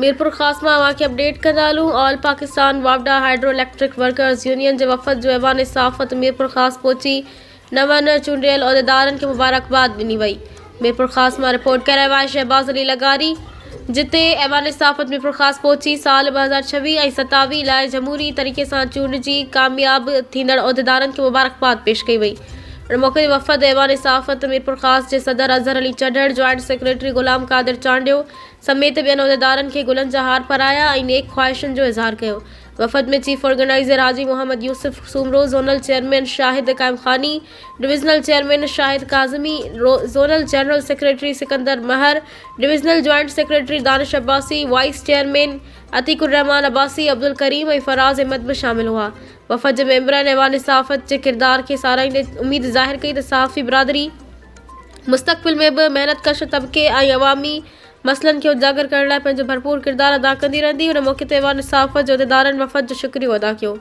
मीरपुर ख़ास मां अवां खे अपडेट कंदालूं। ऑल पाकिस्तान वावडा हाइड्रो इलेक्ट्रिक वर्कर्स यूनियन जे वफ़द जो ऐवान सहाफ़त मीरपुर ख़ास पहुची नवनि चूंडियल उहिदेदारनि खे मुबारकबाद ॾिनी वई। मीरपुर ख़ास मां रिपोर्ट करे रहिया शहबाज़ अली लगारी, जिते ऐवान सहाफ़त मीरपुर ख़ास पहुची साल 2026 ऐं 27 लाइ जमहूरी तरीक़े सां चूंडिजी कामयाब थींदड़ उहिदेदारनि खे मुबारकबाद पेश कई वई। उन मौक़े ते वफ़द ऐवान सहाफ़त मीरपुर ख़ास जे सदर अज़हर अली चढ़ड़, जॉइंट सेक्रेटरी ग़ुलाम क़ादिर चांडियो समेत ॿियनि उहिदेदारनि खे गुलनि जा हार पाराया ऐं नेक ख़्वाहिशुनि जो इज़हार कयो। वफ़द में chief organiser Haji Mohammad Yousuf Soomro, zonal chairman Shahid Qaim Khani, divisional chairman Shahid Kazmi, zonal general secretary Sikandar Mahar, divisional joint secretary Danish Abbasi, vice chairman Atiqur Rehman Abbasi, Abdul Karim ऐं फराज़ अहमद बि शामिल हुआ। वफ़द जे मेंबरनि ऐवान सहाफ़त जे किरदार खे साराहींदे उम्मीद ज़ाहिर कई त सहाफ़ी बिरादरी मुस्तक़बिल में बि मेहनतकश तबिके ऐं अवामी मसइलनि खे उजागर करण लाइ पंहिंजो भरपूर किरदारु अदा कंदी रहंदी। उन मौक़े ते ऐवान सहाफ़त जे उहिदेदारनि वफ़द जो शुक्रियो अदा कयो।